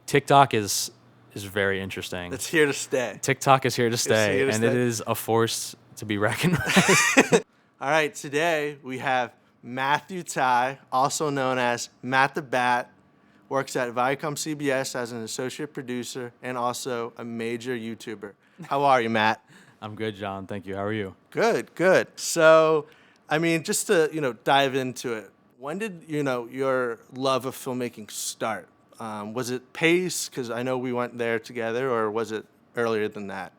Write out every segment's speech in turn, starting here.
TikTok is very interesting. It's here to stay. TikTok is here to stay, and it is a force to be reckoned with. All right, today we have Matthew Tighe, also known as Matt the Bat, works at Viacom CBS as an associate producer and also a major YouTuber. How are you, Matt? I'm good, John. Thank you. How are you? Good, good. So, I mean, just to, dive into it, when did, your love of filmmaking start? Was it Pace? Because I know we went there together, or was it earlier than that?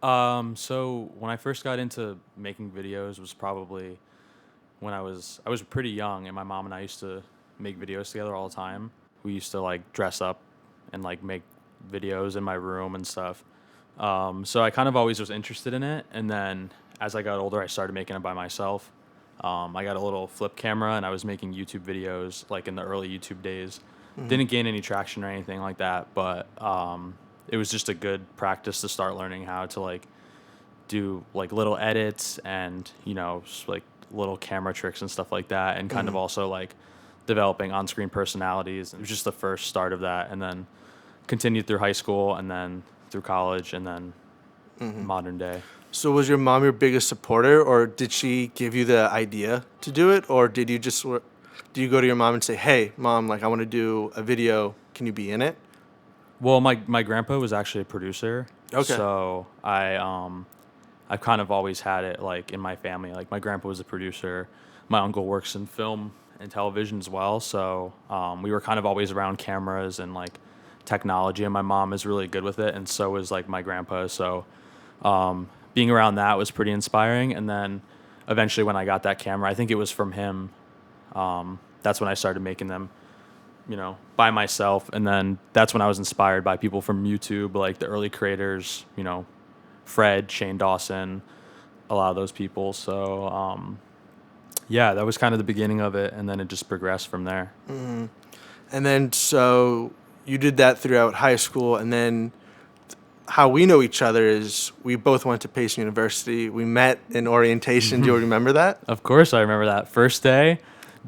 So when I first got into making videos was probably when I was pretty young, and my mom and I used to make videos together all the time. We used to like dress up and like make videos in my room and stuff. So I kind of always was interested in it, and then as I got older, I started making it by myself. I got a little flip camera, and I was making YouTube videos like in the early YouTube days. Didn't gain any traction or anything like that, but it was just a good practice to start learning how to like do like little edits and just, like little camera tricks and stuff like that, and kind of also like developing on-screen personalities. It was just the first start of that, and then continued through high school, and then through college, and then modern day. So was your mom your biggest supporter, or did she give you the idea to do it, or did you just do you go to your mom and say, "Hey, Mom, like I want to do a video. Can you be in it?" Well, my grandpa was actually a producer. Okay. So I've kind of always had it like in my family. Like my grandpa was a producer. My uncle works in film and television as well. So we were kind of always around cameras and like technology, and my mom is really good with it, and so is like my grandpa. So being around that was pretty inspiring. And then eventually when I got that camera, I think it was from him. That's when I started making them, by myself. And then that's when I was inspired by people from YouTube, like the early creators, Fred, Shane Dawson, a lot of those people. So, yeah, that was kind of the beginning of it. And then it just progressed from there. Mm-hmm. And then, so you did that throughout high school. And then how we know each other is we both went to Pace University. We met in orientation. Do you remember that? Of course I remember that. First day,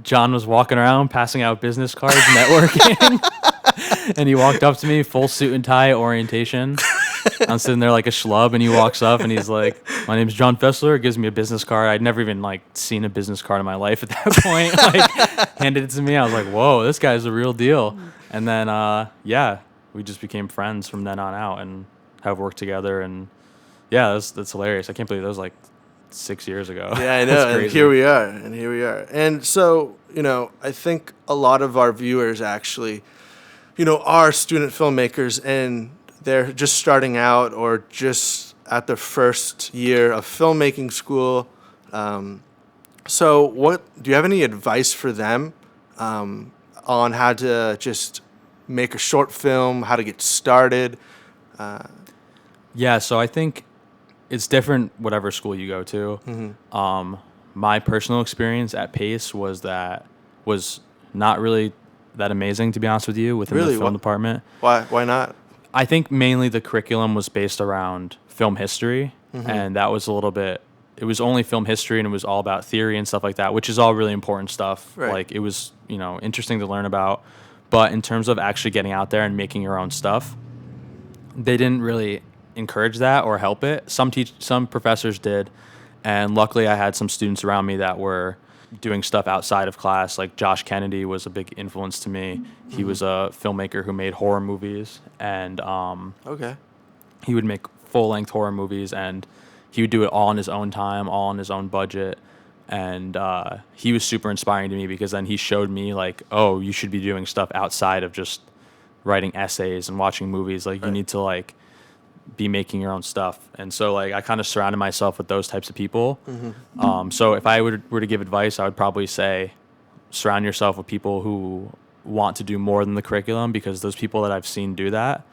John was walking around passing out business cards, networking, and he walked up to me, full suit and tie, orientation. I'm sitting there like a schlub, and he walks up and he's like, "My name's John Fessler." Gives me a business card. I'd never even like seen a business card in my life at that point. Like, handed it to me. I was like, "Whoa, this guy's a real deal." And then, yeah, we just became friends from then on out, and have worked together. And yeah, that's hilarious. I can't believe that was like 6 years ago. Yeah, I know. And here we are. And so, I think a lot of our viewers actually, are student filmmakers, and they're just starting out or just at their first year of filmmaking school. So do you have any advice for them on how to just make a short film, how to get started? Yeah, so I think it's different whatever school you go to. My personal experience at Pace was not really that amazing, to be honest with you, within the film department. Why not? I think mainly the curriculum was based around film history, and that was it was only film history, and it was all about theory and stuff like that, which is all really important stuff. Right. Like it was, interesting to learn about. But in terms of actually getting out there and making your own stuff, they didn't really encourage that or help it. Some professors did, and luckily I had some students around me that were doing stuff outside of class. Like Josh Kennedy was a big influence to me. He was a filmmaker who made horror movies, and he would make full-length horror movies, and he would do it all in his own time, all on his own budget. And he was super inspiring to me, because then he showed me like, oh, you should be doing stuff outside of just writing essays and watching movies. Like you need to like be making your own stuff. And so like I kind of surrounded myself with those types of people. So if I were to give advice, I would probably say surround yourself with people who want to do more than the curriculum, because those people that I've seen do that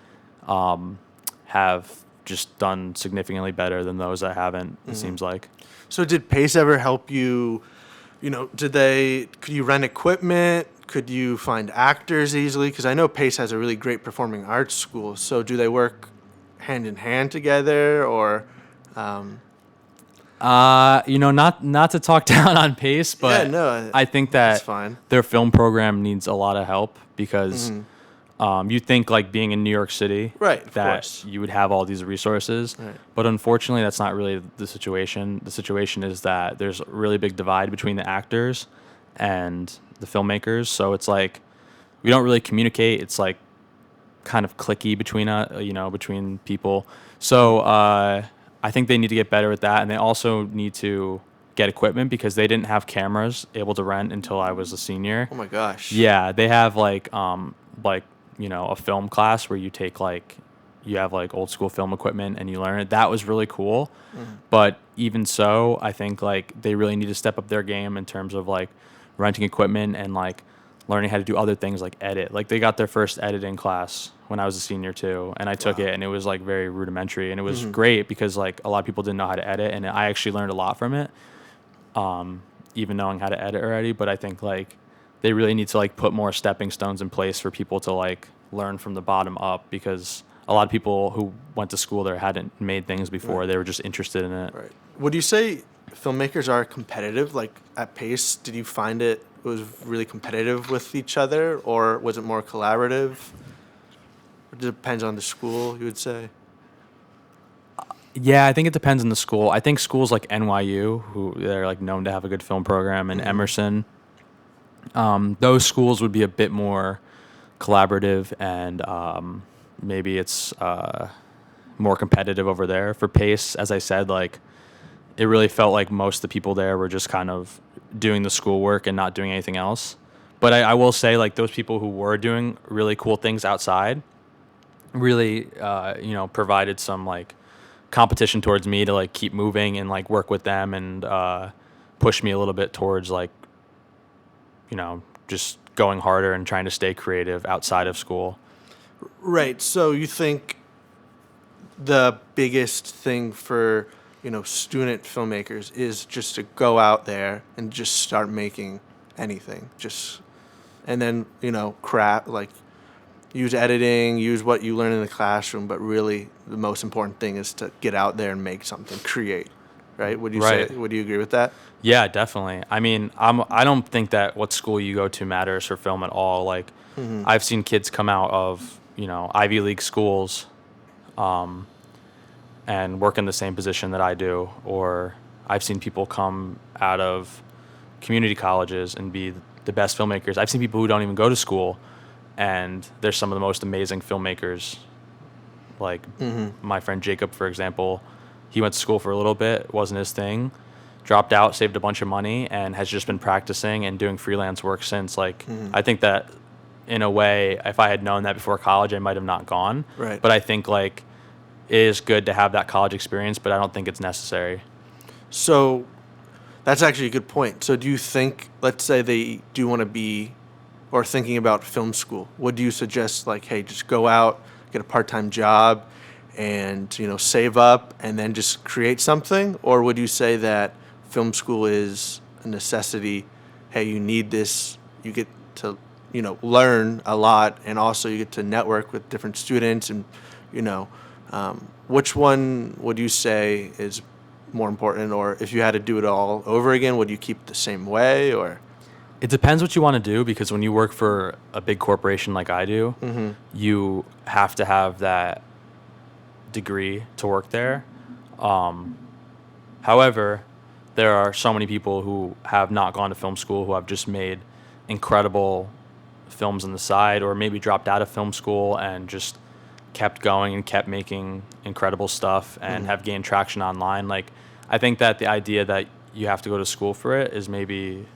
have just done significantly better than those that haven't, it seems like. So did Pace ever help you, could you rent equipment? Could you find actors easily? Because I know Pace has a really great performing arts school. So do they work hand in hand together, or? Not to talk down on Pace, but yeah, no, I think that fine. Their film program needs a lot of help, because You think like being in New York City, Right, of that course. you would have all these resources, Right. but unfortunately, that's not really the situation. The situation is that there's a really big divide between the actors and the filmmakers. So it's like we don't really communicate. It's like kind of clicky between between people. So I think they need to get better at that, and they also need to get equipment because they didn't have cameras able to rent until I was a senior. Oh my gosh. Yeah, they have like a film class where you have like old school film equipment and you learn it. That was really cool. But even so, I think like they really need to step up their game in terms of like renting equipment and like learning how to do other things like edit. Like they got their first editing class when I was a senior too, and I took it and it was like very rudimentary and it was great because like a lot of people didn't know how to edit and I actually learned a lot from it. Even knowing how to edit already, but I think like they really need to like put more stepping stones in place for people to like learn from the bottom up because a lot of people who went to school there hadn't made things before. Right. They were just interested in it. Right. Would you say filmmakers are competitive? Like at Pace, did you find it was really competitive with each other, or was it more collaborative? It depends on the school, you would say. Yeah, I think it depends on the school. I think schools like NYU, who they're like known to have a good film program, and Emerson, those schools would be a bit more collaborative and maybe it's more competitive over there. For Pace, as I said, like it really felt like most of the people there were just kind of doing the schoolwork and not doing anything else. But I will say like those people who were doing really cool things outside really provided some like competition towards me to like keep moving and like work with them and push me a little bit towards like just going harder and trying to stay creative outside of school. Right. So you think the biggest thing for, student filmmakers is just to go out there and just start making anything. And then, craft, like use editing, use what you learn in the classroom, but really the most important thing is to get out there and make something, create. Right? Would you Right. say, would you agree with that? Yeah, definitely. I mean, I don't think that what school you go to matters for film at all. Like, I've seen kids come out of Ivy League schools, and work in the same position that I do, or I've seen people come out of community colleges and be the best filmmakers. I've seen people who don't even go to school, and they're some of the most amazing filmmakers. Like my friend Jacob, for example, he went to school for a little bit, wasn't his thing, dropped out, saved a bunch of money, and has just been practicing and doing freelance work since. Like, I think that in a way, if I had known that before college, I might have not gone. Right. But I think like it is good to have that college experience, but I don't think it's necessary. So that's actually a good point. So do you think, let's say they do want to be or thinking about film school, would you suggest like, hey, just go out, get a part-time job and, save up and then just create something? Or would you say that film school is a necessity? Hey, you need this, you get to, learn a lot and also you get to network with different students and, which one would you say is more important? Or if you had to do it all over again, would you keep it the same way? Or It depends what you want to do, because when you work for a big corporation like I do, you have to have that degree to work there. However, there are so many people who have not gone to film school who have just made incredible films on the side, or maybe dropped out of film school and just kept going and kept making incredible stuff and have gained traction online. Like, I think that the idea that you have to go to school for it is maybe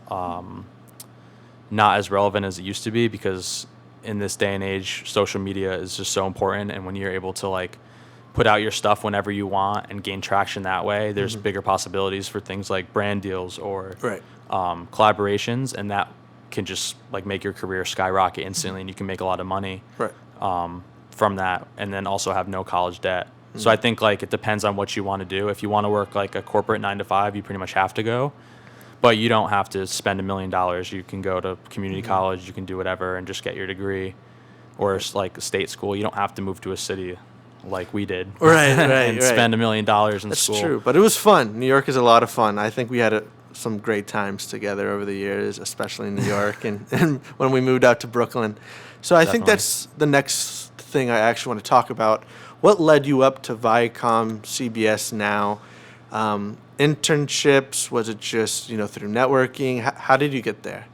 not as relevant as it used to be, because in this day and age, social media is just so important. And when you're able to like put out your stuff whenever you want and gain traction that way, there's bigger possibilities for things like brand deals or right. Collaborations, and that can just like make your career skyrocket instantly, and you can make a lot of money Right. from that, and then also have no college debt. So I think like it depends on what you want to do. If you want to work like a corporate 9 to 5, you pretty much have to go. But you don't have to spend $1 million. You can go to community college, you can do whatever and just get your degree. Or like a state school. You don't have to move to a city like we did. Right, and spend $1 million in That's school. true. But it was fun. New York is a lot of fun. I think we had some great times together over the years, especially in New York and when we moved out to Brooklyn. So I think Definitely. that's the next thing I actually want to talk about. What led you up to Viacom, CBS now? Internships? Was it just through networking? How did you get there?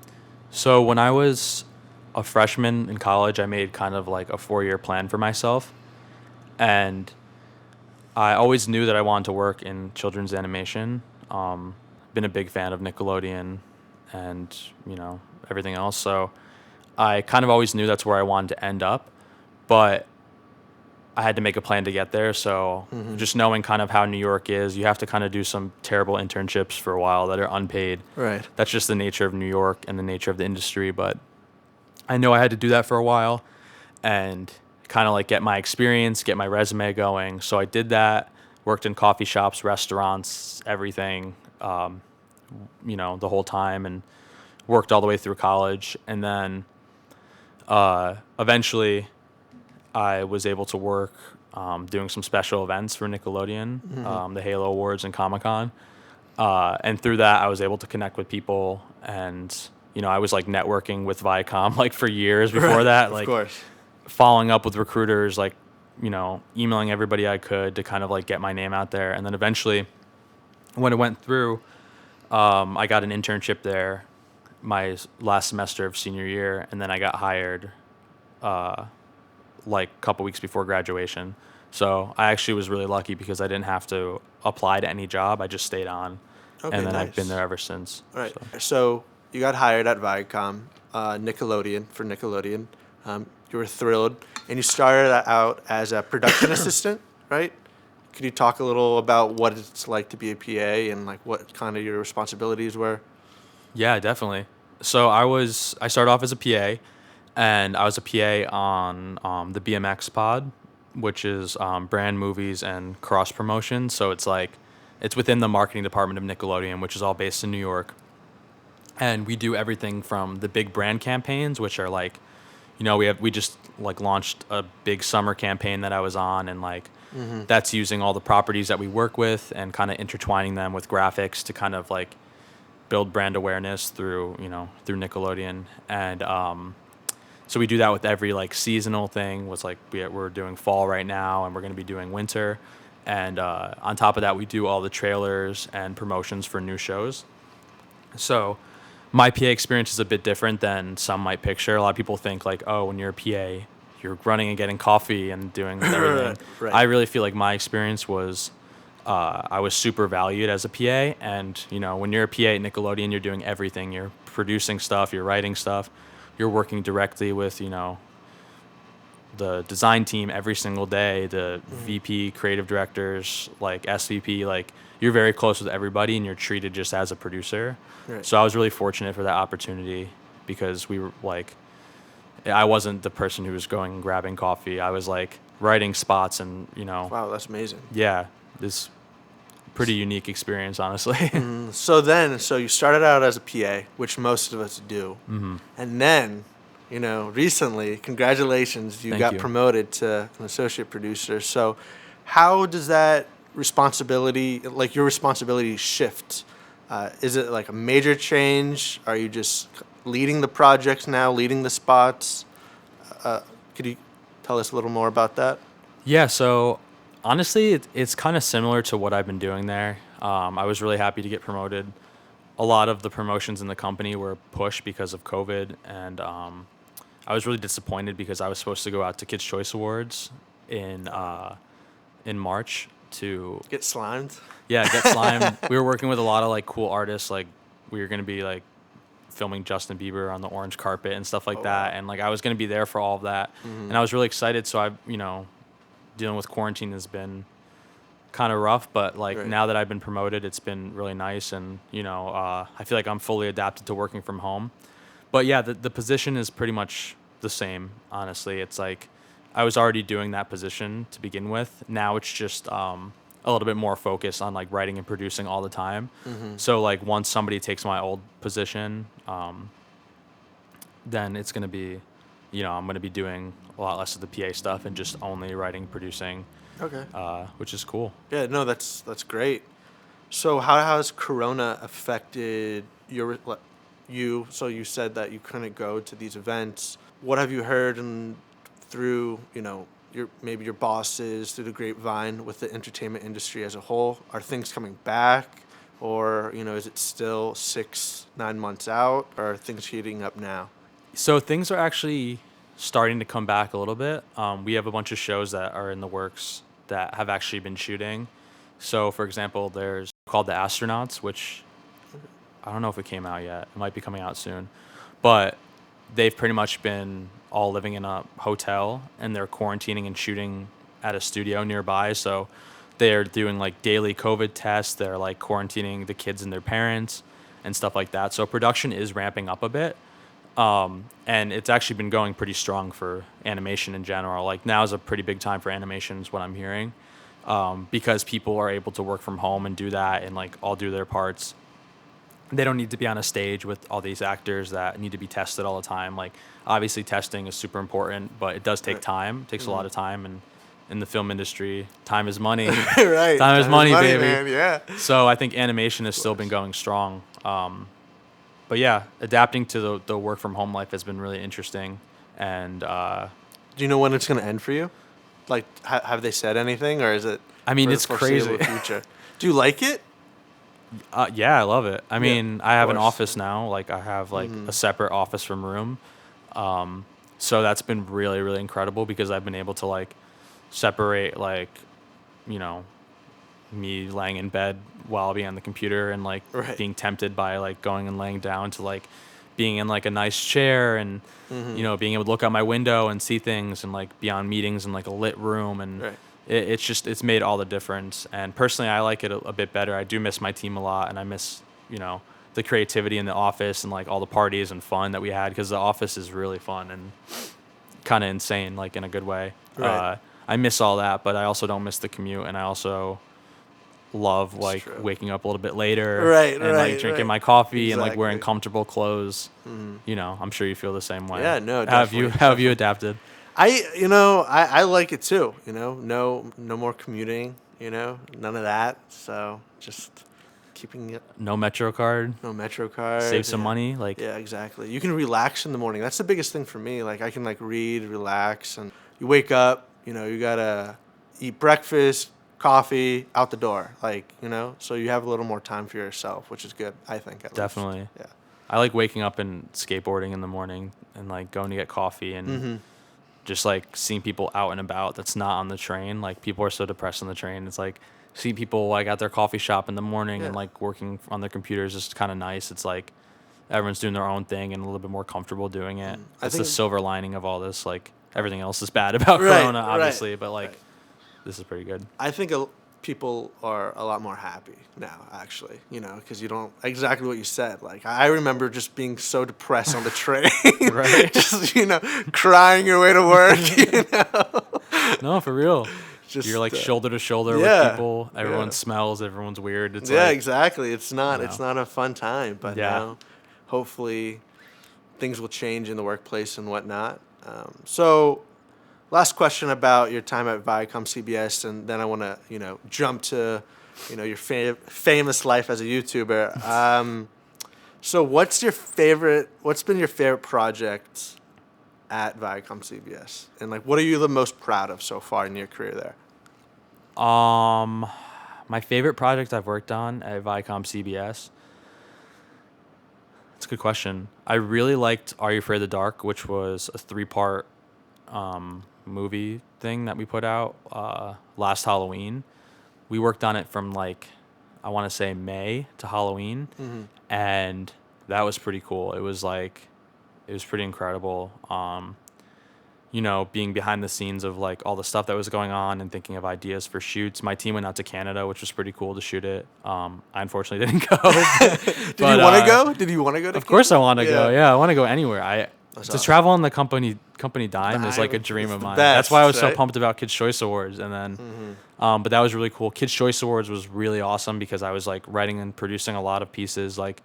So when I was a freshman in college, I made kind of like a 4-year plan for myself. And I always knew that I wanted to work in children's animation. Been a big fan of Nickelodeon and, everything else. So I kind of always knew that's where I wanted to end up. But I had to make a plan to get there. So just knowing kind of how New York is, you have to kind of do some terrible internships for a while that are unpaid. Right. That's just the nature of New York and the nature of the industry. But I know I had to do that for a while and kind of like get my experience, get my resume going. So I did that, worked in coffee shops, restaurants, everything, the whole time, and worked all the way through college. And then eventually I was able to work doing some special events for Nickelodeon, the Halo Awards and Comic-Con. And through that, I was able to connect with people. And, I was like networking with Viacom like for years before Right, that. of Like course. following up with recruiters, like, emailing everybody I could to kind of like get my name out there. And then eventually, when it went through, I got an internship there my last semester of senior year. And then I got hired like a couple weeks before graduation. So I actually was really lucky because I didn't have to apply to any job. I just stayed on. Okay, And then I've been nice. there ever since. All right. So. So you got hired at Viacom, for Nickelodeon. You were thrilled, and you started out as a production assistant, right? Could you talk a little about what it's like to be a PA and like what kind of your responsibilities were? Yeah, definitely. So I started off as a PA, and I was a PA on the BMX pod, which is brand movies and cross promotion. So it's within the marketing department of Nickelodeon, which is all based in New York. And we do everything from the big brand campaigns, which are like, we just like launched a big summer campaign that I was on, and like that's using all the properties that we work with and kind of intertwining them with graphics to kind of like build brand awareness through Nickelodeon. And so we do that with every like seasonal thing. Was like we're doing fall right now, and we're going to be doing winter. And on top of that, we do all the trailers and promotions for new shows. So my PA experience is a bit different than some might picture. A lot of people think like, oh, when you're a PA, you're running and getting coffee and doing everything. Right. I really feel like my experience was I was super valued as a PA. And, when you're a PA at Nickelodeon, you're doing everything. You're producing stuff, you're writing stuff, you're working directly with, the design team every single day, the VP, creative directors, like SVP, like you're very close with everybody and you're treated just as a producer. Right. So I was really fortunate for that opportunity because we were like, I wasn't the person who was going and grabbing coffee. I was like writing spots and, Wow, that's amazing. yeah, this pretty unique experience, honestly. So you started out as a PA, which most of us do, and then, recently, congratulations, you Thank got you. promoted to an associate producer. So, how does that your responsibility shift? Is it like a major change? Are you just leading the projects now, leading the spots? Could you tell us a little more about that? Yeah, so honestly, it's kind of similar to what I've been doing there. I was really happy to get promoted. A lot of the promotions in the company were pushed because of COVID, and I was really disappointed because I was supposed to go out to Kids' Choice Awards in March to Get slimed? get slime. We were working with a lot of like cool artists. Like we were gonna be like filming Justin Bieber on the orange carpet and stuff like Oh, that, wow. and like I was gonna be there for all of that, and I was really excited. So dealing with quarantine has been kind of rough, but like Right. now that I've been promoted, it's been really nice, and I feel like I'm fully adapted to working from home. But yeah, the position is pretty much the same. Honestly, it's like I was already doing that position to begin with. Now it's just a little bit more focused on like writing and producing all the time. So like once somebody takes my old position, then it's gonna be, I'm gonna be doing a lot less of the PA stuff and just only writing, producing, Okay. which is cool. Yeah, no, that's great. So how has Corona affected you? So you said that you couldn't go to these events. What have you heard and through, your maybe your bosses through the grapevine with the entertainment industry as a whole? Are things coming back, or is it still 6, 9 months out, or are things heating up now? So things are actually starting to come back a little bit. We have a bunch of shows that are in the works that have actually been shooting. So, for example, there's called The Astronauts, which I don't know if it came out yet. It might be coming out soon. But they've pretty much been all living in a hotel and they're quarantining and shooting at a studio nearby. So they're doing like daily COVID tests. They're like quarantining the kids and their parents and stuff like that. So production is ramping up a bit. And it's actually been going pretty strong for animation in general. Like now is a pretty big time for animation is what I'm hearing. Because people are able to work from home and do that and like all do their parts. They don't need to be on a stage with all these actors that need to be tested all the time. Like obviously testing is super important, but it does take time. It takes a lot of time, and in the film industry, time is money. Right. Time is money, baby. Man. Yeah. So I think animation has still been going strong. But yeah, adapting to the work from home life has been really interesting. And Do you know when it's going to end for you? Like, have they said anything, or is it? I mean, for the it's crazy. foreseeable future? Do you like it? Yeah, I love it. I mean, I have an course. office now. Like I have like a separate office from room. So that's been really, really incredible because I've been able to like separate like, you know, me laying in bed while being on the computer and like Right. being tempted by like going and laying down to like being in like a nice chair and being able to look out my window and see things and like be on meetings in like a lit room and Right. it's made all the difference. And personally, I like it a bit better. I do miss my team a lot, and I miss the creativity in the office and like all the parties and fun that we had because the office is really fun and kind of insane, like in a good way. Right. I miss all that, but I also don't miss the commute, and I also love like true. waking up a little bit later, Right, and right, like drinking right. my coffee and like wearing Exactly. comfortable clothes. I'm sure you feel the same way. Yeah, no, How have you definitely, how have you adapted? I like it too. No more commuting. None of that. So just keeping it. No Metro card, No Metro card. save some yeah. money. Like Yeah, exactly. You can relax in the morning. That's the biggest thing for me. Like I can like read, relax, and you wake up. You gotta eat breakfast, coffee, out the door. So you have a little more time for yourself, which is good. I think at least. Definitely. Yeah. I like waking up and skateboarding in the morning and like going to get coffee and just like seeing people out and about that's not on the train. Like people are so depressed on the train. It's like see people like at their coffee shop in the morning and Yeah. like working on their computers is kind of nice. It's like everyone's doing their own thing and a little bit more comfortable doing it. I That's the think- silver lining of all this. Like everything else is bad about Right, Corona, right, obviously, but like right. this is pretty good. I think people are a lot more happy now, actually, because you don't exactly what you said. Like, I remember just being so depressed on the train, Right. just, crying your way to work, No, for real. Just, You're like uh, shoulder to shoulder yeah, with people. Everyone yeah. smells. Everyone's weird. It's Yeah, like, exactly. It's not, you it's know. not a fun time, but Yeah. now, hopefully, things will change in the workplace and whatnot. So, last question about your time at Viacom CBS, and then I want to, jump to, your famous life as a YouTuber. So what's been your favorite project at Viacom CBS? And like, what are you the most proud of so far in your career there? My favorite project I've worked on at Viacom CBS. That's a good question. I really liked Are You Afraid of the Dark, which was a 3-part movie thing that we put out last Halloween. We worked on it from like I want to say May to Halloween, and that was pretty cool. It was pretty incredible. Being behind the scenes of like all the stuff that was going on and thinking of ideas for shoots. My team went out to Canada, which was pretty cool to shoot it. I unfortunately didn't go. Did you want to go? Did you want to go to Of course I want to go. Yeah. Yeah, I want to go anywhere. To awesome. travel on the company dime is like a Dime dream is of the mine. best, That's why I was so right? pumped about Kids Choice Awards, and then, but that was really cool. Kids Choice Awards was really awesome because I was like writing and producing a lot of pieces like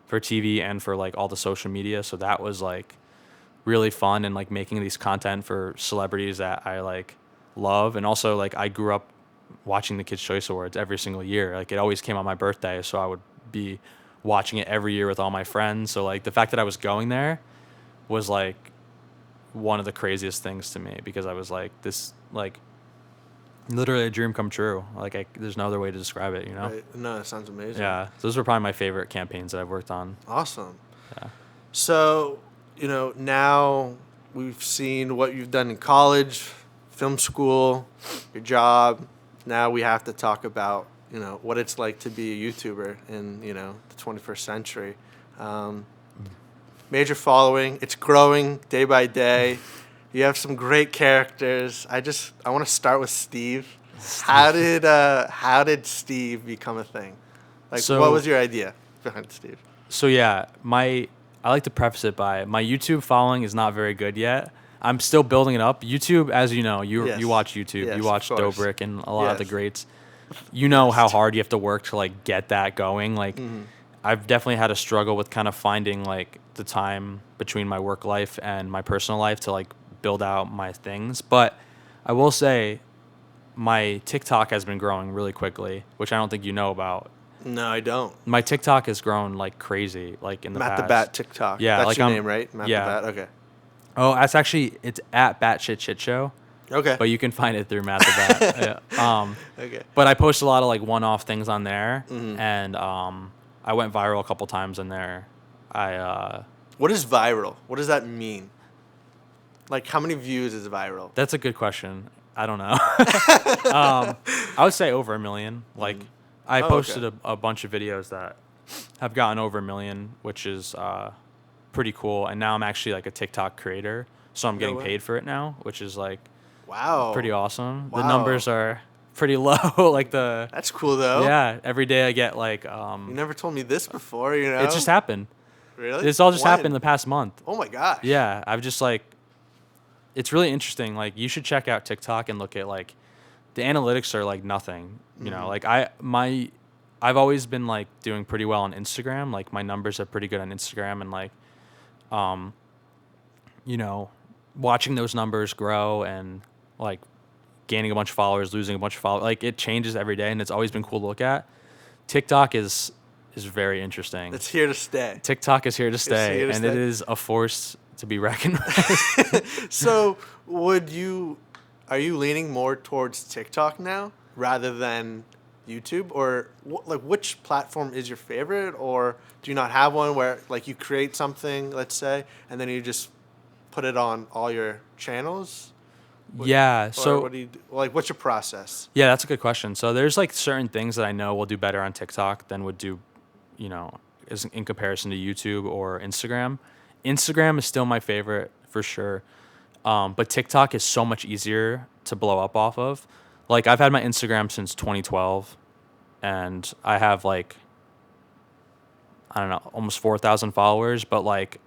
for TV and for like all the social media. So that was like really fun and like making these content for celebrities that I like love, and also like I grew up watching the Kids Choice Awards every single year. Like it always came on my birthday, so I would be watching it every year with all my friends. So like the fact that I was going there was like one of the craziest things to me, because I was like, this like literally a dream come true. Like there's no other way to describe it, you know? Right. No, that sounds amazing. Yeah. So those were probably my favorite campaigns that I've worked on. Awesome. Yeah. So, now we've seen what you've done in college, film school, your job. Now we have to talk about, what it's like to be a YouTuber in, the 21st century. Major following. It's growing day by day. You have some great characters. I want to start with Steve. How did Steve become a thing? Like, So- what was your idea behind Steve? So yeah, I like to preface it by my YouTube following is not very good yet. I'm still building it up. YouTube, as you know, you Yes. you watch YouTube, Yes, you watch of course. Dobrik and a lot of the Yes. greats. You know how hard you have to work to like get that going. Like Mm-hmm. I've definitely had a struggle with kind of finding like the time between my work life and my personal life to like build out my things. But I will say my TikTok has been growing really quickly, which I don't think you know about. No, I don't. My TikTok has grown like crazy, like in the Matt past. the Bat TikTok. Yeah, That's like your I'm- name, right? Matt yeah. the Bat. Okay. Oh, it's at Batshit Shit Show, Okay. but you can find it through Matt the Bat. Yeah. Okay. But I post a lot of like one-off things on there, Mm-hmm. and I went viral a couple times on there. What is viral? What does that mean? Like, how many views is viral? That's a good question. I don't know. I would say over 1 million. Like, I Oh, posted okay. a bunch of videos that have gotten over 1 million, which is pretty cool. And now I'm actually like a TikTok creator, so I'm getting way. paid for it now, which is like Wow. pretty awesome. The Wow. numbers are pretty low. Like That's cool though. yeah, every day I get like You never told me this before. it just happened. Really? This all just When? happened in the past month. Oh my gosh. Yeah, I've just like, it's really interesting. Like, you should check out TikTok and look at like, the analytics are like nothing. You know, like I've always been like doing pretty well on Instagram. Like my numbers are pretty good on Instagram, and like, watching those numbers grow and like gaining a bunch of followers, losing a bunch of followers, like it changes every day, and it's always been cool to look at. TikTok is very interesting. It's here to stay. TikTok is here to stay, here to and it stay. is a force to be reckoned with. So, are you leaning more towards TikTok now rather than YouTube, or which platform is your favorite, or do you not have one where like you create something, let's say, and then you just put it on all your channels? Yeah. Or So what do you do? Like, what's your process? yeah, that's a good question. So there's like certain things that I know will do better on TikTok than would do, is in comparison to YouTube or Instagram. Instagram is still my favorite for sure. But TikTok is so much easier to blow up off of. Like I've had my Instagram since 2012, and I have like, I don't know, almost 4,000 followers, but like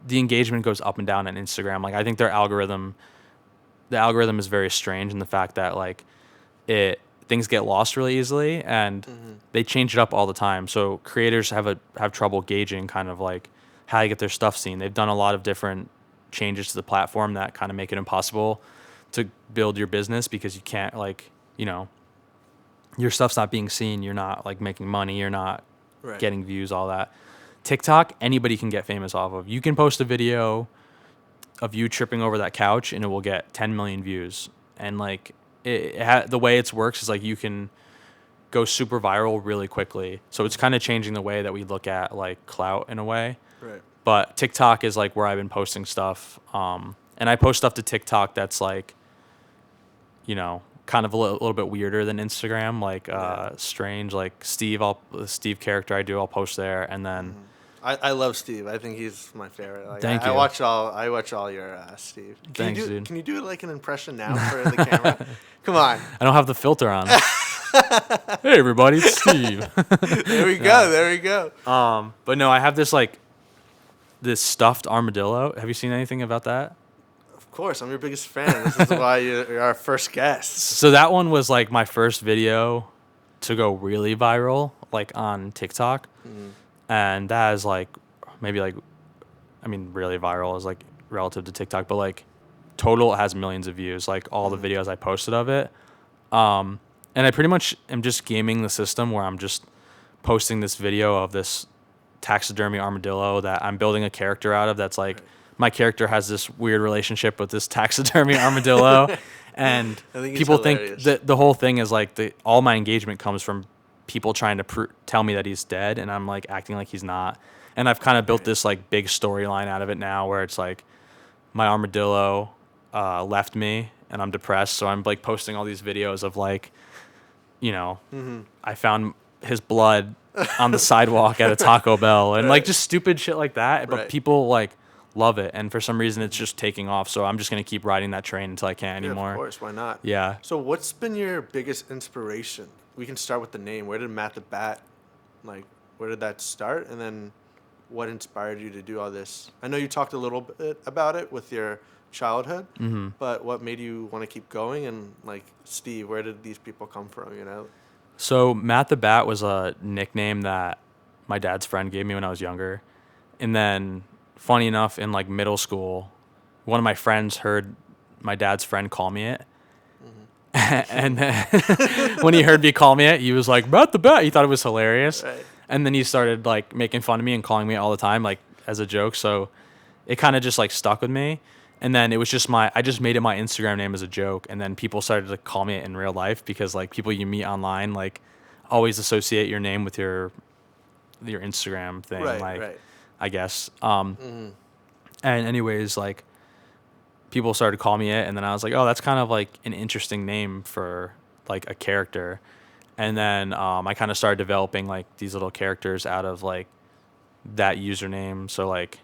the engagement goes up and down on Instagram. Like I think the algorithm is very strange in the fact that like things get lost really easily, and they change it up all the time. So creators have trouble gauging kind of like how to get their stuff seen. They've done a lot of different changes to the platform that kind of make it impossible to build your business, because you can't like, your stuff's not being seen. You're not like making money. You're not Right. getting views, all that. TikTok, anybody can get famous off of. You can post a video of you tripping over that couch and it will get 10 million views. And like the way it works is like you can go super viral really quickly. So it's kind of changing the way that we look at like clout in a way. Right. But TikTok is like where I've been posting stuff. And I post stuff to TikTok that's like, kind of a little bit weirder than Instagram, like strange, like the Steve character I'll post there. And then I love Steve. I think he's my favorite. Like, Thank I you. watch all your Steve. Thanks, dude. Can you do like an impression now for the camera? Come on. I don't have the filter on. Hey everybody, it's Steve. There we go. There we go. But no, I have this stuffed armadillo. Have you seen anything about that? Of course, I'm your biggest fan. This is why you're our first guest. So that one was like my first video to go really viral, like on TikTok. And that is like maybe like, I mean, really viral is like relative to TikTok, but like total it has millions of views, like all the videos I posted of it. And I pretty much am just gaming the system where I'm just posting this video of this taxidermy armadillo that I'm building a character out of. That's like my character has this weird relationship with this taxidermy armadillo, and I think it's people think hilarious. that the whole thing is like all my engagement comes from people trying to tell me that he's dead, and I'm like acting like he's not. And I've kind of built this like big storyline out of it now, where it's like my armadillo left me, and I'm depressed, so I'm like posting all these videos of like, I found his blood on the sidewalk at a Taco Bell, and like just stupid shit like that. But Right. people like love it, and for some reason it's just taking off. So I'm just gonna keep riding that train until I can't Yeah, anymore. of course, why not? Yeah. So what's been your biggest inspiration? We can start with the name. Where did Matt the Bat, like, where did that start? And then what inspired you to do all this? I know you talked a little bit about it with your childhood, but what made you want to keep going? And like, Steve, where did these people come from, you know? So Matt the Bat was a nickname that my dad's friend gave me when I was younger. And then funny enough, in like middle school, one of my friends heard my dad's friend call me it. And then when he heard me call me it, he was like, Matt the Bat. He thought it was hilarious. Right. And then he started like making fun of me and calling me it all the time, like as a joke. So it kind of just like stuck with me. And then it was just I just made it my Instagram name as a joke. And then people started to call me it in real life, because like people you meet online, like always associate your name with your Instagram thing. Right, like, right. I guess. And anyways, like people started to call me it. And then I was like, oh, that's kind of like an interesting name for like a character. And then I kind of started developing like these little characters out of like that username. So like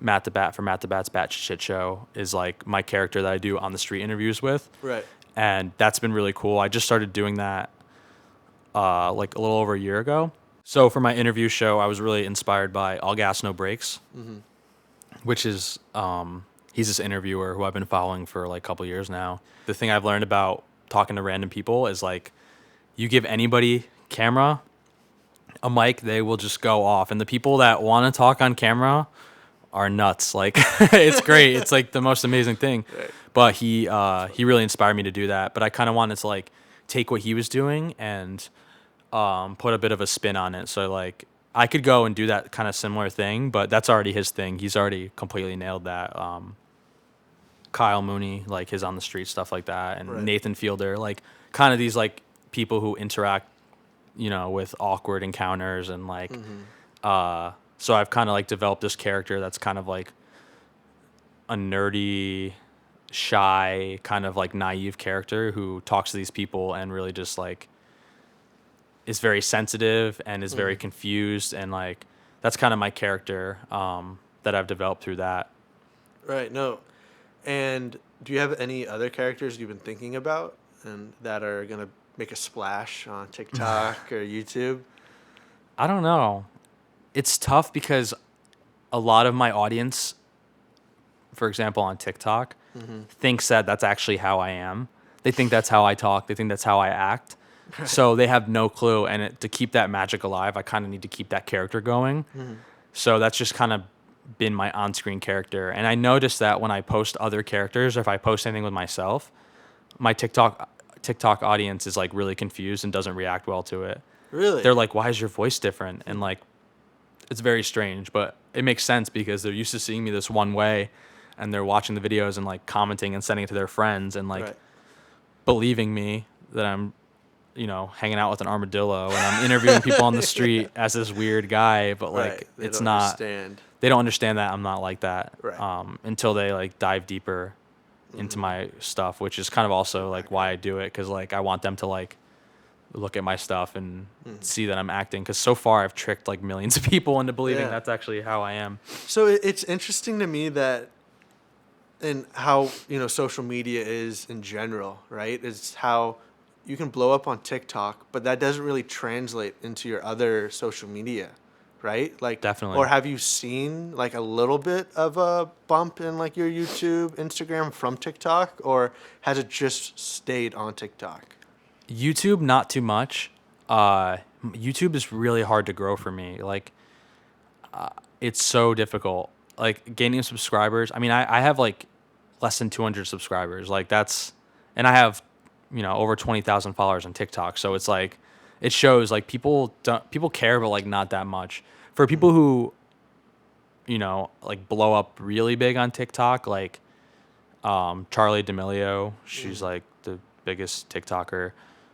Matt the Bat for Matt the Bat's Bat Shit Show is like my character that I do on the street interviews with. Right. And that's been really cool. I just started doing that like a little over a year ago. So for my interview show, I was really inspired by All Gas No Breaks, which is he's this interviewer who I've been following for like a couple years now. The thing I've learned about talking to random people is like, you give anybody camera, a mic, they will just go off. And the people that want to talk on camera are nuts. Like it's great. It's like the most amazing thing. Right. But he really inspired me to do that. But I kind of wanted to like take what he was doing and put a bit of a spin on it. So like I could go and do that kind of similar thing, but that's already his thing. He's already completely nailed that. Kyle Mooney, like his on the street stuff like that, and Right. Nathan Fielder, like kind of these like people who interact, with awkward encounters and like, so I've kind of like developed this character that's kind of like a nerdy, shy, kind of like naive character who talks to these people and really just like is very sensitive and is very confused, and like that's kind of my character that I've developed through that. Right. No. And do you have any other characters you've been thinking about and that are going to make a splash on TikTok or YouTube? I don't know. It's tough because a lot of my audience, for example, on TikTok, thinks that that's actually how I am. They think that's how I talk. They think that's how I act. So they have no clue. And to keep that magic alive, I kind of need to keep that character going. So that's just kind of been my on-screen character. And I noticed that when I post other characters, or if I post anything with myself, my TikTok audience is like really confused and doesn't react well to it. Really? They're like, why is your voice different? And like, it's very strange, but it makes sense because they're used to seeing me this one way, and they're watching the videos and like commenting and sending it to their friends and like Right. believing me that I'm, hanging out with an armadillo and I'm interviewing people on the street as this weird guy, but like Right. They it's don't not. understand. They don't understand that I'm not like that. Right. Until they like dive deeper into my stuff, which is kind of also like why I do it, because like I want them to like look at my stuff and see that I'm acting, because so far I've tricked like millions of people into believing Yeah. that's actually how I am. So it's interesting to me that, and how social media is in general, right? Is how you can blow up on TikTok, but that doesn't really translate into your other social media, right? Like Definitely. Or have you seen like a little bit of a bump in like your YouTube, Instagram from TikTok, or has it just stayed on TikTok? YouTube, not too much. YouTube is really hard to grow for me. Like, it's so difficult. Like gaining subscribers. I mean, I have like less than 200 subscribers. Like and I have over 20,000 followers on TikTok. So it's like, it shows like people care, but like not that much. For people who, like blow up really big on TikTok, like Charlie D'Amelio, she's like the biggest TikToker.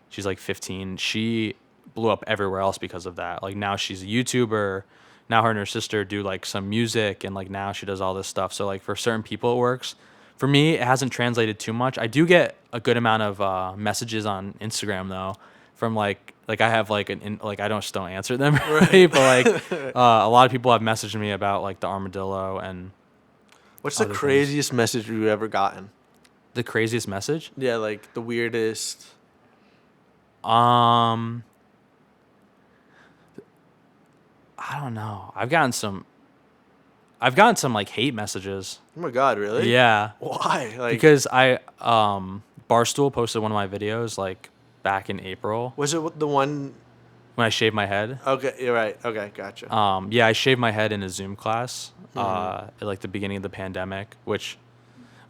She's like 15. She blew up everywhere else because of that. Like now she's a YouTuber. Now her and her sister do like some music, and like now she does all this stuff. So like for certain people it works. For me, it hasn't translated too much. I do get a good amount of messages on Instagram though, from like I have like like I don't answer them right, but like a lot of people have messaged me about like the armadillo and What's the other craziest message you've ever gotten? the craziest message. Yeah, like the weirdest. I don't know. I've gotten some like hate messages. Oh my God, really? Yeah. Why? Like, Because I Barstool posted one of my videos like back in April was it the one? when I shaved my head. Okay, you're right. Okay, gotcha. Yeah, I shaved my head in a Zoom class at like the beginning of the pandemic, which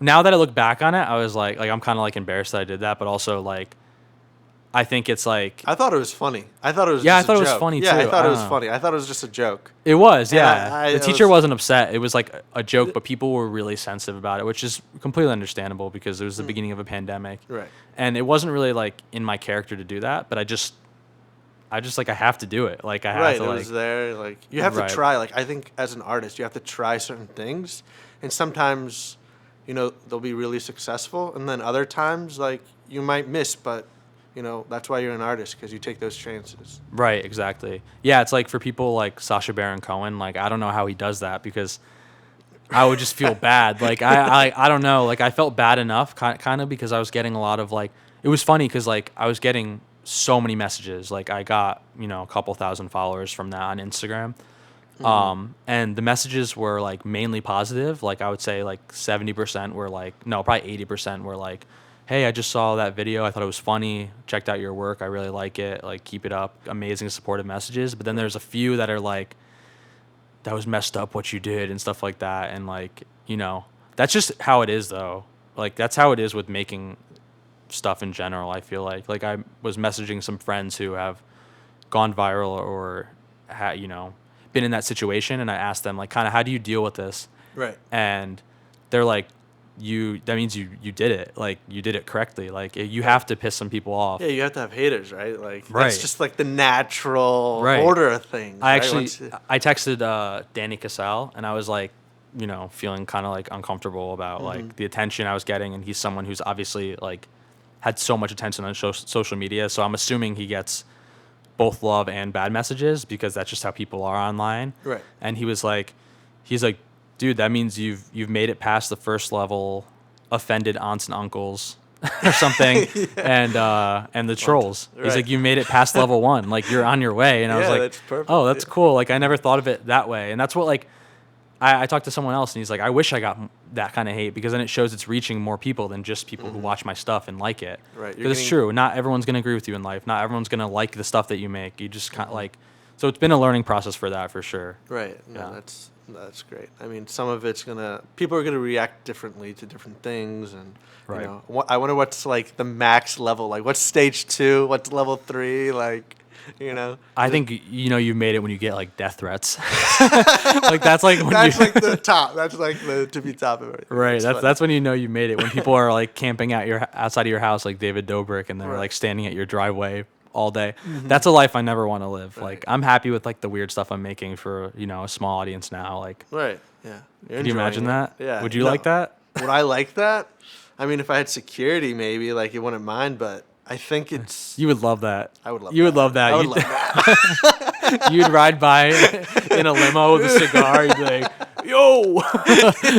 now that I look back on it, I was like I'm kind of like embarrassed that I did that, but also like I think it's like I thought it was funny. I thought it was. Yeah, I just thought a it was joke. funny, Yeah, too. I thought I it was don't know. funny. I thought it was just a joke. it was, And yeah. The it teacher was- wasn't upset. It was like a joke, but people were really sensitive about it, which is completely understandable because it was the beginning of a pandemic. Right. And it wasn't really like in my character to do that, but I just like I have to do it. Like I have Right, to it like was there. Like you have Right. to try. Like I think as an artist, you have to try certain things, and sometimes, they'll be really successful, and then other times, like you might miss, but that's why you're an artist because you take those chances. Right, exactly. Yeah, it's like for people like Sacha Baron Cohen, like I don't know how he does that because I would just feel bad. Like I don't know, like I felt bad enough kind of because I was getting a lot of like it was funny cuz like I was getting so many messages. Like I got, a couple thousand followers from that on Instagram. And the messages were like mainly positive. Like I would say like 70% were like no, probably 80% were like, hey, I just saw that video. I thought it was funny. Checked out your work. I really like it. Like, keep it up. Amazing supportive messages. But then there's a few that are like, that was messed up what you did and stuff like that. And like, that's just how it is though. Like, that's how it is with making stuff in general, I feel like. Like, I was messaging some friends who have gone viral or, been in that situation. And I asked them, like, kind of, how do you deal with this? Right. And they're like, that means you did it. Like you did it correctly. Like you have to piss some people off. Yeah, you have to have haters, right? Like Right. that's just like the natural Right. order of things. I right? actually, Once you- I texted Danny Casal and I was like, feeling kind of like uncomfortable about like the attention I was getting. And he's someone who's obviously like had so much attention on social media. So I'm assuming he gets both love and bad messages because that's just how people are online. Right. And he's like, dude, that means you've made it past the first level offended aunts and uncles or something and the trolls. He's Right. like, you made it past level 1. Like you're on your way. And I was Yeah, like, that's perfect. oh, that's Yeah. cool. Like I never thought of it that way. And that's what like I talked to someone else and he's like, I wish I got that kind of hate because then it shows it's reaching more people than just people who watch my stuff and like it. Right, you're Because it's getting- true. Not everyone's going to agree with you in life. Not everyone's going to like the stuff that you make. You just kind of like, so it's been a learning process for that for sure. Right. No, Yeah. that's great. I mean, some of it's people are gonna react differently to different things, and Right. I wonder what's like the max level. Like, what's stage 2? What's level 3? Like, I think you made it when you get like death threats. Like that's like when that's you like the top. That's like the tippy top of it. right. It's funny. That's when you know you made it. When people are like camping at outside of your house, like David Dobrik, and they're Right. like standing at your driveway all day. That's a life I never want to live. Like Right. I'm happy with like the weird stuff I'm making for a small audience now. Like, Right. Yeah. You're could you imagine enjoying it. that? Yeah. Would you No. like that? Would I like that? I mean, if I had security, maybe like you wouldn't mind, but I think it's. You would love that. I would love. You would that. love that. I would You'd- love that. You'd ride by in a limo with a cigar. You'd be like, "Yo,"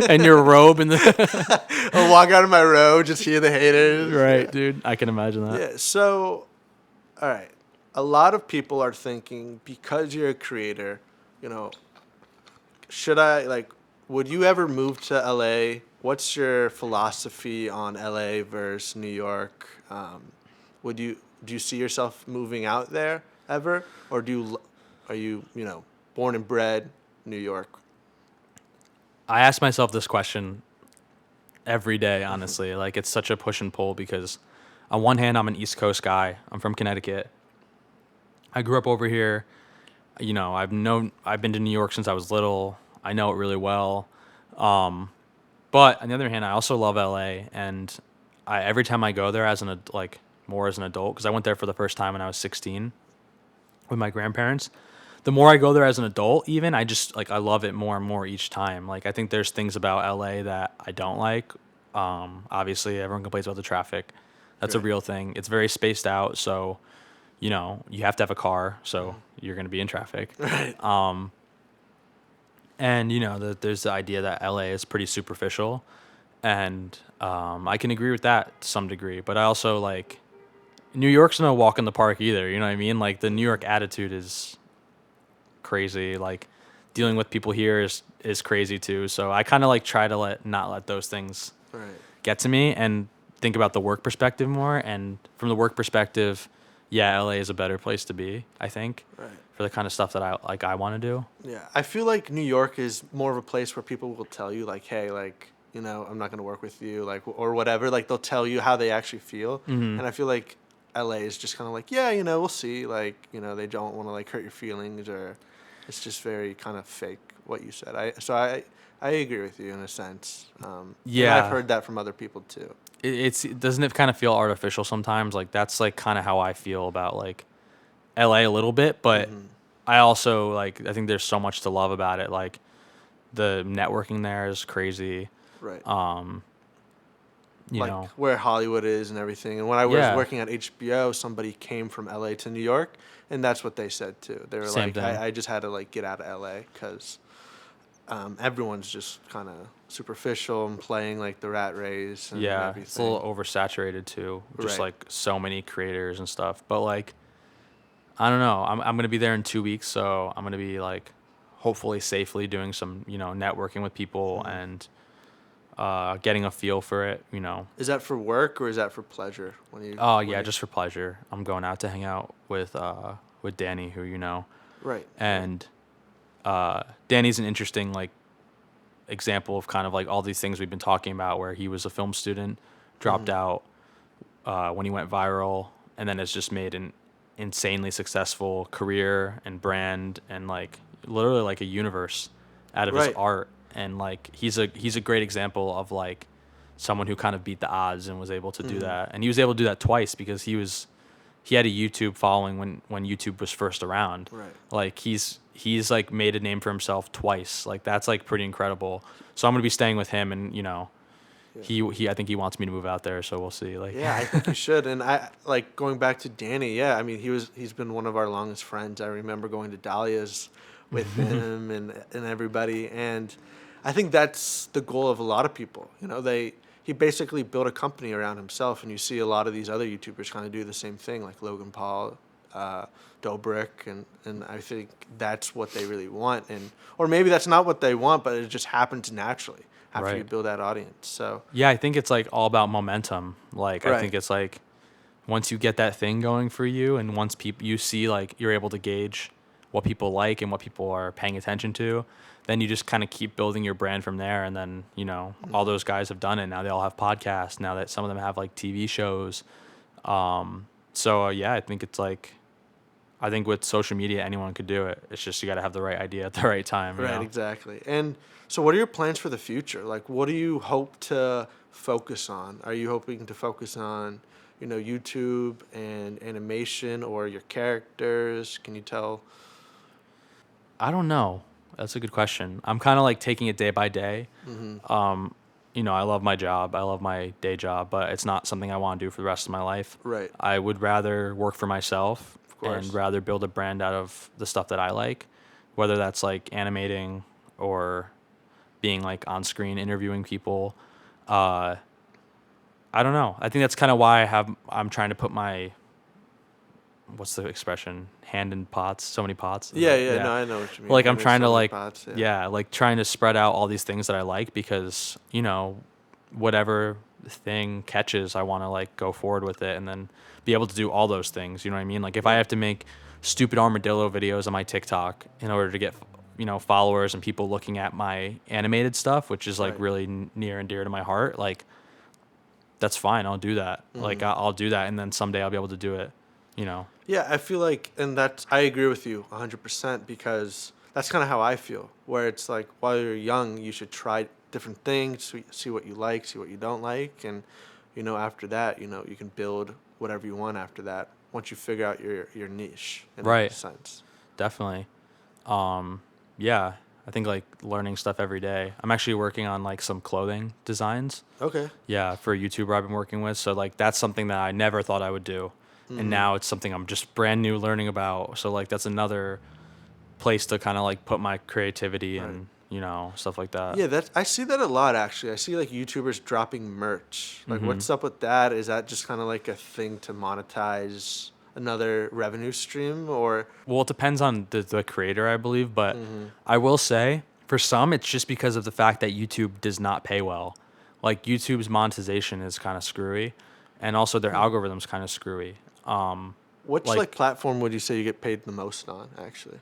and your robe and the I'll walk out of my road, just hear the haters. right, dude. I can imagine that. Yeah. So, all right. A lot of people are thinking because you're a creator, should I like? Would you ever move to LA? What's your philosophy on LA versus New York? Do you see yourself moving out there ever, or are you born and bred New York? I ask myself this question every day, honestly. Like it's such a push and pull because On one hand, I'm an East Coast guy. I'm from Connecticut. I grew up over here. You know, I've been to New York since I was little. I know it really well. But on the other hand, I also love LA, and every time I go there like more as an adult, because I went there for the first time when I was 16 with my grandparents. The more I go there as an adult, even I just like I love it more and more each time. Like I think there's things about LA that I don't like. Obviously, everyone complains about the traffic. That's a Right. real thing. It's very spaced out, so you know you have to have a car, so you're going to be in traffic. Right. And you know there's the idea that LA is pretty superficial, and I can agree with that to some degree. But I also like New York's no walk in the park either. You know what I mean? Like the New York attitude is crazy. Like dealing with people here is crazy too. So I kind of like try to not let those things Right. get to me and think about the work perspective more. And from the work perspective, yeah, LA is a better place to be, I think, Right. for the kind of stuff that I want to do. Yeah, I feel like New York is more of a place where people will tell you like, hey, like, you know, I'm not going to work with you, like, or whatever. Like, they'll tell you how they actually feel. Mm-hmm. And I feel like LA is just kind of like, yeah, you know, we'll see. Like, you know, they don't want to like hurt your feelings, or it's just very kind of fake what you said. I agree with you in a sense. And I've Yeah, heard that from other people too. doesn't it kind of feel artificial sometimes? Like that's like kind of how I feel about like LA a little bit, but Hmm. I also like I think there's so much to love about it. Like the networking there is crazy. Right. You Like know, where Hollywood is and everything. And when I was yeah, working at HBO, somebody came from LA to New York, and that's what they said too. They were same like, thing. I just had to like get out of LA because everyone's just kind of superficial and playing like the rat race and Yeah, it's a everything. little oversaturated too. Just Right. like so many creators and stuff. But like I don't know. I'm gonna be there in 2 weeks, so I'm gonna be like hopefully safely doing some networking with people Hmm. and getting a feel for it. You know. Is that for work or is that for pleasure? Oh When yeah, you just for pleasure. I'm going out to hang out with Danny, who you know, right, right. and Danny's an interesting like example of kind of like all these things we've been talking about, where he was a film student, dropped Hmm. out when he went viral, and then has just made an insanely successful career and brand and like literally like a universe out of his Right. art. And like he's a great example of like someone who kind of beat the odds and was able to do Hmm. that. And he was able to do that twice because he had a YouTube following when YouTube was first around. Right. Like he's like made a name for himself twice. Like that's like pretty incredible. So I'm gonna be staying with him, and Yeah. he I think he wants me to move out there. So we'll see. Like Yeah, I think you should. And I like going back to Danny. Yeah, I mean, he's been one of our longest friends. I remember going to Dahlia's with him and everybody. And I think that's the goal of a lot of people. You know, he basically built a company around himself, and you see a lot of these other YouTubers kind of do the same thing, like Logan Paul, Dobrik, and I think that's what they really want. And or maybe that's not what they want, but it just happens naturally after you right. build that audience. So Yeah, I think it's like all about momentum. Like I right. think it's like once you get that thing going for you, and once people you see like you're able to gauge what people like and what people are paying attention to, then you just kind of keep building your brand from there. And then all those guys have done it. Now they all have podcasts. Now that some of them have like TV shows. So yeah, I think it's like I think with social media anyone could do it. It's just you got to have the right idea at the right time. You Right, know. exactly. And so, what are your plans for the future? Like, what do you hope to focus on? Are you hoping to focus on, you know, YouTube and animation or your characters? Can you tell? I don't know. That's a good question. I'm kind of like taking it day by day. Mm-hmm. I love my job. I love my day job, but it's not something I want to do for the rest of my life. Right, I would rather work for myself of and course. rather build a brand out of the stuff that I like, whether that's like animating or being like on screen interviewing people. Uh, I don't know. I think that's kind of why I'm trying to put my what's the expression? Hand in pots, so many pots. Is Yeah, that- yeah. yeah. No, I know what you mean. Like I'm And there's trying so to many like pots. Yeah. yeah, like trying to spread out all these things that I like because, whatever thing catches, I want to like go forward with it and then be able to do all those things, you know what I mean? Like if I have to make stupid armadillo videos on my TikTok in order to get followers and people looking at my animated stuff, which is like Right. really near and dear to my heart, like that's fine. I'll do that. Like I'll do that, and then someday I'll be able to do it. You know. Yeah, I feel like, and that's, I agree with you 100% because that's kind of how I feel, where it's like while you're young, you should try different things, see what you like, see what you don't like, and, after that, you can build whatever you want after that once you figure out your niche in Right. a sense. Definitely. Yeah, I think like learning stuff every day. I'm actually working on like some clothing designs. Okay. Yeah, for a YouTuber I've been working with. So like that's something that I never thought I would do. And now it's something I'm just brand new learning about. So like that's another place to kind of like put my creativity Right. and, stuff like that. Yeah, I see that a lot actually. I see like YouTubers dropping merch. Like, what's up with that? Is that just kind of like a thing to monetize another revenue stream, or? Well, it depends on the creator, I believe, but I will say for some, it's just because of the fact that YouTube does not pay well. Like YouTube's monetization is kind of screwy, and also their algorithm's kind of screwy. Which Like- like platform would you say you get paid the most on actually?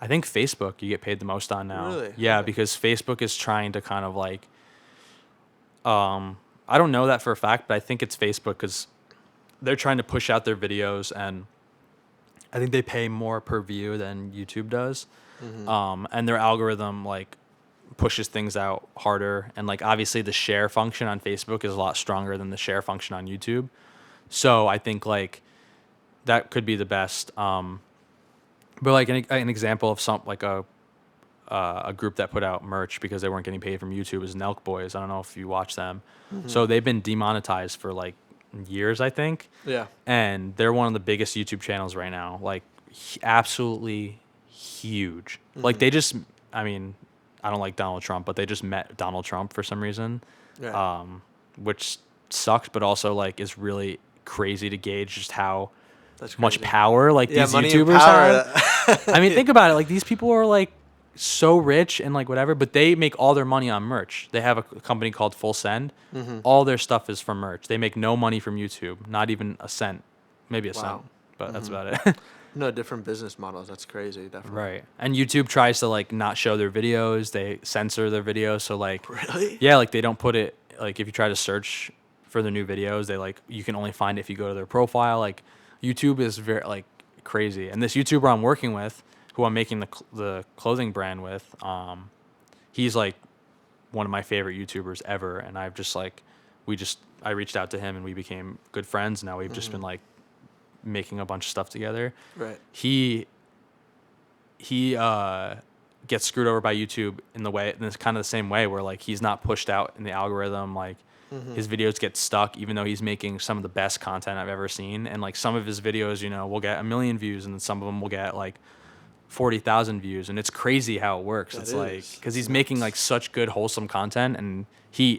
I think Facebook you get paid the most on now. Really? Yeah, Okay. because Facebook is trying to kind of like, I don't know that for a fact, but I think it's Facebook because they're trying to push out their videos, and I think they pay more per view than YouTube does. And their algorithm like pushes things out harder, and like obviously the share function on Facebook is a lot stronger than the share function on YouTube. So I think like that could be the best. But like an example of some like a group that put out merch because they weren't getting paid from YouTube is Nelk Boys. I don't know if you watch them. So they've been demonetized for like years, I think. Yeah. And they're one of the biggest YouTube channels right now. Like absolutely huge. Like they just, I mean, I don't like Donald Trump, but they just met Donald Trump for some reason, Yeah. which sucks, but also like is really crazy to gauge just how That's much crazy. power like Yeah, these money and YouTubers power. have. I mean, think about it. Like these people are like so rich and like whatever, but they make all their money on merch. They have a company called Full Send. All their stuff is from merch. They make no money from YouTube, not even a cent, maybe a cent, but that's about it. No, different business models. That's crazy. Definitely. Right. And YouTube tries to like not show their videos. They censor their videos. So like, Really? yeah, like they don't put it, like if you try to search for their new videos, they like, you can only find it if you go to their profile. Like YouTube is very like crazy. And this YouTuber I'm working with, who I'm making the clothing brand with, he's like one of my favorite YouTubers ever. And I've just like, I reached out to him and we became good friends. Now we've just been like making a bunch of stuff together. Right. He gets screwed over by YouTube in this kind of the same way where like he's not pushed out in the algorithm. Like his videos get stuck even though he's making some of the best content I've ever seen. And like some of his videos, will get 1 million views and then some of them will get like 40,000 views. And it's crazy how it works. It's like, cause he's making like such good wholesome content, and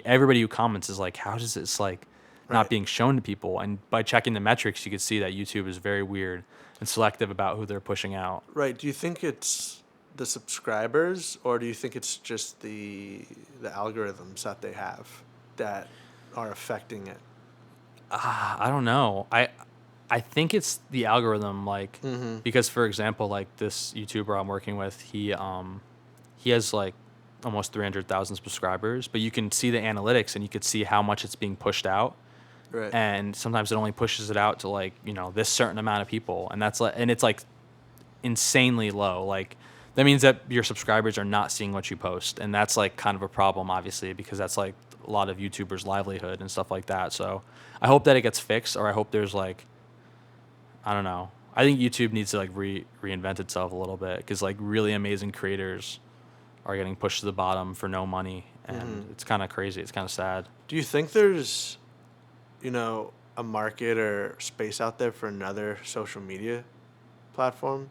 everybody who comments is like, how does this like not being shown to people? And by checking the metrics, you could see that YouTube is very weird and selective about who they're pushing out. Right. Do you think it's the subscribers, or do you think it's just the algorithms that they have that are affecting it? I don't know. I think it's the algorithm, like because for example, like this YouTuber I'm working with, he has like almost 300,000 subscribers, but you can see the analytics and you could see how much it's being pushed out. Right. And sometimes it only pushes it out to like, this certain amount of people, and that's like, and it's like insanely low. Like that means that your subscribers are not seeing what you post, and that's like kind of a problem, obviously, because that's like a lot of YouTubers' livelihood and stuff like that. So I hope that it gets fixed, or I hope there's like, I don't know. I think YouTube needs to like reinvent itself a little bit, because like really amazing creators are getting pushed to the bottom for no money, and it's kind of crazy. It's kind of sad. Do you think there's, a market or space out there for another social media platform?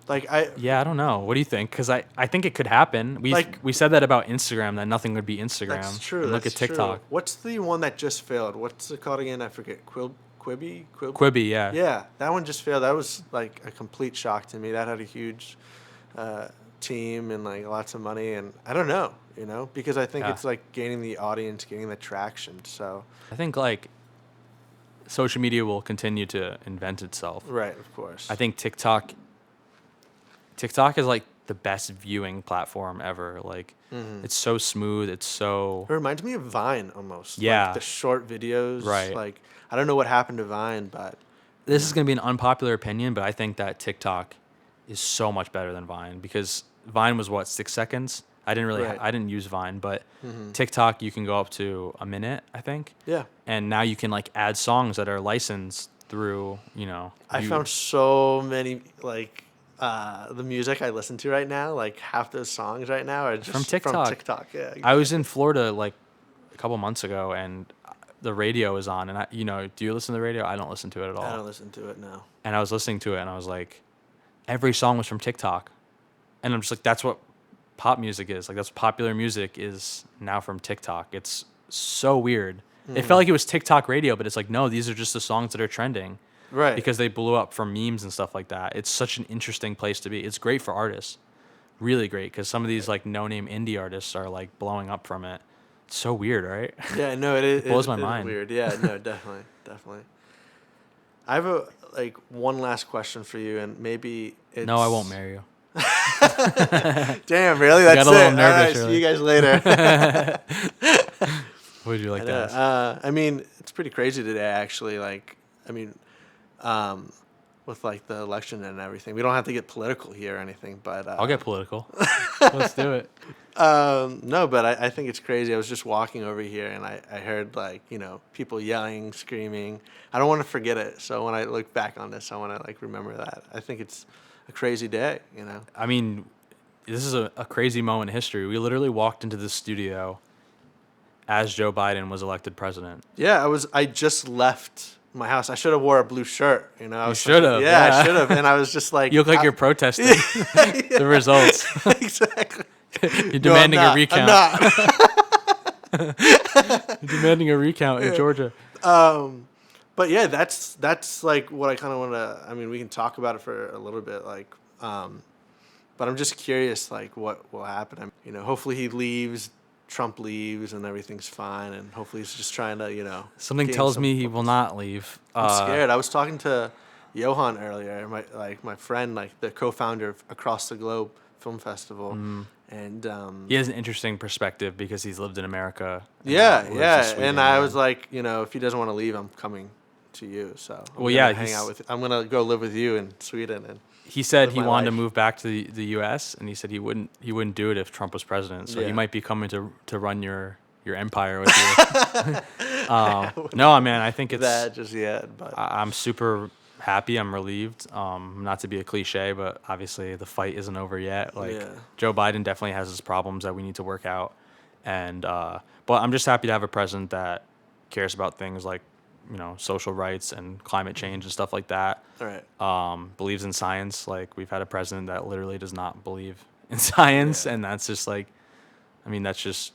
Like Yeah, I don't know. What do you think? Because I think it could happen. We said that about Instagram, that nothing would be Instagram. That's true. And look at TikTok. True. What's the one that just failed? What's it called again? I forget. Quibi? Quibi, yeah. Yeah, that one just failed. That was like a complete shock to me. That had a huge team and like lots of money, and I don't know, because I think it's like gaining the audience, gaining the traction. So I think like social media will continue to invent itself. right, of course. I think TikTok is like the best viewing platform ever. Like, it's so smooth. It's so It reminds me of Vine almost. Yeah. Like the short videos. Right. Like, I don't know what happened to Vine, but This is going to be an unpopular opinion, but I think that TikTok is so much better than Vine, because Vine was what, 6 seconds? I didn't really, Right. I didn't use Vine, but TikTok, you can go up to a minute, I think. yeah. And now you can like add songs that are licensed through, I found so many, like, the music I listen to right now, like half those songs right now are just From TikTok. Yeah. I was in Florida like a couple months ago, and the radio is on, and do you listen to the radio? I don't listen to it at all. I don't listen to it now. And I was listening to it, and I was like, every song was from TikTok, and I'm just like, that's what pop music is. Like, that's popular music is now from TikTok. It's so weird. It felt like it was TikTok radio, but it's like, no, these are just the songs that are trending. Right. Because they blew up from memes and stuff like that. It's such an interesting place to be. It's great for artists. Really great, because some of these like no-name indie artists are like blowing up from it. It's so weird, right? Yeah, no, it blows my is mind. weird. Yeah, no, definitely, definitely. I have one last question for you, and maybe it's... No, I won't marry you. Damn, really? That's got a little it. nervous All right, early. see you guys later. Would you like to ask? I mean, it's pretty crazy today, actually. Like, I mean, with like the election and everything, we don't have to get political here or anything, but I'll get political. Let's do it. no, but I think it's crazy. I was just walking over here and I heard like, people yelling, screaming. I don't want to forget it. So when I look back on this, I want to like remember that. I think it's a crazy day, I mean, this is a crazy moment in history. We literally walked into the studio as Joe Biden was elected president. Yeah, I just left my house. I should have wore a blue shirt, You should have. Yeah, I should have. And I was just like, You look like you're protesting the results. Exactly. You're demanding a recount. I'm not. You're demanding a recount in Georgia. But yeah, that's like what I kind of want to. I mean, we can talk about it for a little bit, like, but I'm just curious, like, what will happen. Hopefully he leaves, Trump leaves, and everything's fine, and hopefully he's just trying to, Something gain tells some me he focus. will not leave. I'm scared. I was talking to Johan earlier, my friend, like the co-founder of Across the Globe Film Festival, and He has an interesting perspective because he's lived in America. And yeah, lives in yeah. Sweden, And I was like, if he doesn't want to leave, I'm coming to you. So I'm gonna go live with you in Sweden. And he said live he my wanted to life. move back to the U.S. and he said he wouldn't do it if Trump was president. So he Yeah. might be coming to run your empire with you. No, man, I think it's that just yet, but I'm super happy. I'm relieved. Not to be a cliche, but obviously the fight isn't over yet. Like, Yeah. Joe Biden definitely has his problems that we need to work out, and but I'm just happy to have a president that cares about things like social rights and climate change and stuff like that. all right. Believes in science. Like, we've had a president that literally does not believe in science, Yeah. and that's just like, that's just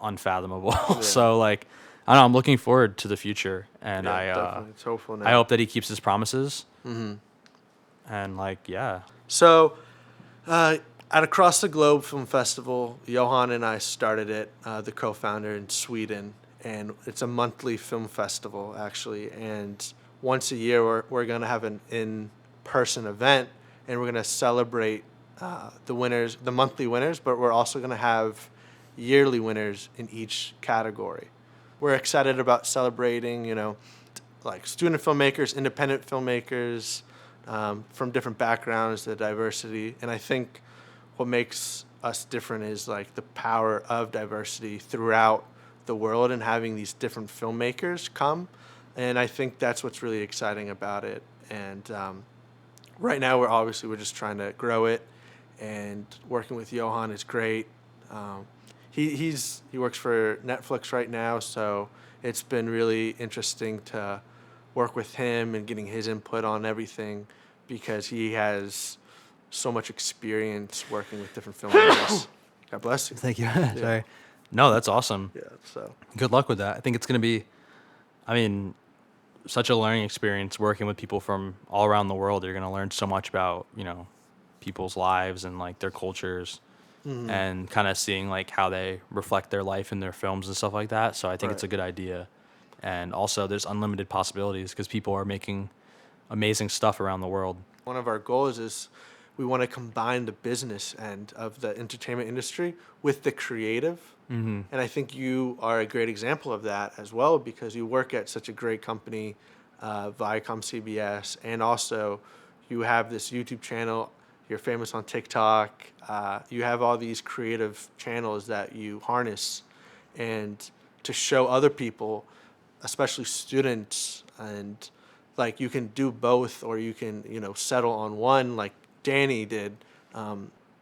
unfathomable. So like, I don't know. I'm looking forward to the future, and Yeah, definitely. It's hopeful now. I hope that he keeps his promises. Mm-hmm. And like, yeah. So, at Across the Globe Film Festival, Johan and I started it, the co-founder in Sweden, and it's a monthly film festival actually. And once a year, we're going to have an in-person event, and we're going to celebrate the winners, the monthly winners, but we're also going to have yearly winners in each category. We're excited about celebrating, like student filmmakers, independent filmmakers, from different backgrounds, the diversity. And I think what makes us different is like the power of diversity throughout the world and having these different filmmakers come. And I think that's what's really exciting about it. And right now we're just trying to grow it, and working with Johan is great. He works for Netflix right now, so it's been really interesting to work with him and getting his input on everything, because he has so much experience working with different filmmakers. God bless you. Thank you. Sorry. No, that's awesome. Yeah, so Good luck with that. I think it's going to be, such a learning experience working with people from all around the world. You're going to learn so much about, people's lives and like their cultures, and kind of seeing like how they reflect their life in their films and stuff like that. So I think it's a Right. good idea. And also there's unlimited possibilities because people are making amazing stuff around the world. one of our goals is we want to combine the business end of the entertainment industry with the creative. Mm-hmm. And I think you are a great example of that as well, because you work at such a great company, Viacom CBS, and also you have this YouTube channel. You're famous on TikTok. You have all these creative channels that you harness, and to show other people, especially students, and like you can do both, or you can settle on one, like Danny did.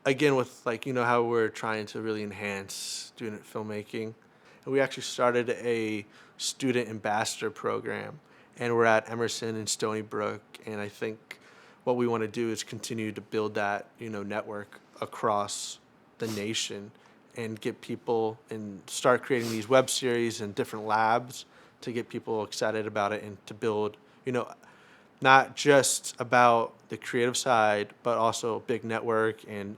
Again, with like how we're trying to really enhance student filmmaking, and we actually started a student ambassador program, and we're at Emerson and Stony Brook, and I think what we want to do is continue to build that network across the nation, and get people and start creating these web series and different labs to get people excited about it, and to build not just about the creative side, but also a big network, and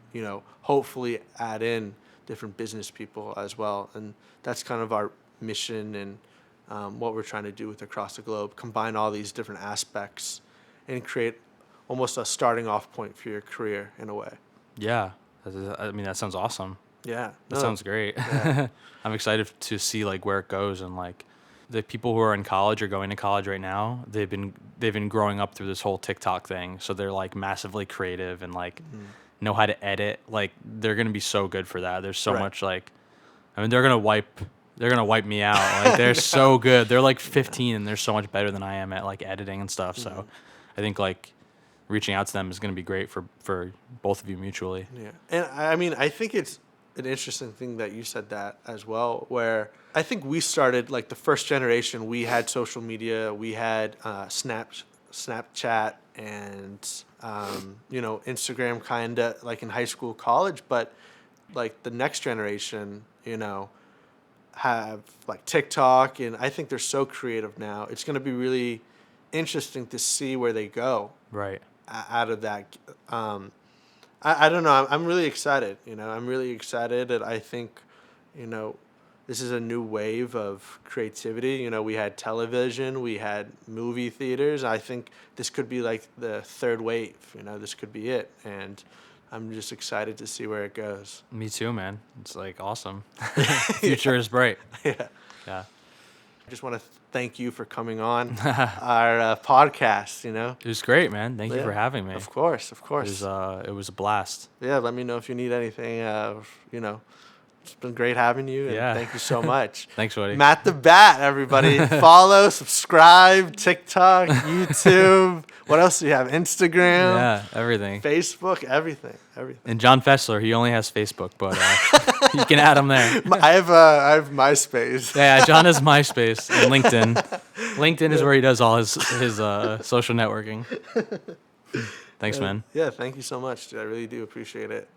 hopefully add in different business people as well. And that's kind of our mission, and what we're trying to do with Across the Globe, combine all these different aspects and create almost a starting off point for your career in a way. Yeah. I mean, that sounds awesome. Yeah. That sounds great. Yeah. I'm excited to see like where it goes, and like the people who are in college or going to college right now, they've been growing up through this whole TikTok thing, so they're like massively creative and like know how to edit. Like they're gonna be so good for that. There's so Right. much like, I mean, they're gonna wipe me out. Like they're so good. They're like 15 and they're so much better than I am at like editing and stuff. So I think like reaching out to them is gonna be great for both of you mutually. Yeah. And I mean, I think it's an interesting thing that you said that as well, where I think we started, like the first generation, we had social media, we had Snapchat and, Instagram kind of like in high school, college, but like the next generation, have like TikTok, and I think they're so creative now. It's going to be really interesting to see where they go Right. out of that. I don't know. I'm really excited. I'm really excited that I think, this is a new wave of creativity. We had television, we had movie theaters. I think this could be like the third wave. This could be it, and I'm just excited to see where it goes. Me too, man. It's like awesome. Future is bright. Yeah. Yeah. I just want to thank you for coming on our podcast. It was great, man. Thank you Yeah. for having me. Of course. It was a blast. Yeah, let me know if you need anything. It's been great having you, and Yeah. thank you so much. Thanks, buddy. Matt the Bat, everybody. Follow, subscribe, TikTok, YouTube. What else do you have? Instagram, Yeah, everything. Facebook, everything. And John Fessler, he only has Facebook, but you can add him there. I have MySpace. Yeah, John has MySpace and LinkedIn. LinkedIn is where he does all his social networking. Thanks, man. Yeah, thank you so much, dude. I really do appreciate it.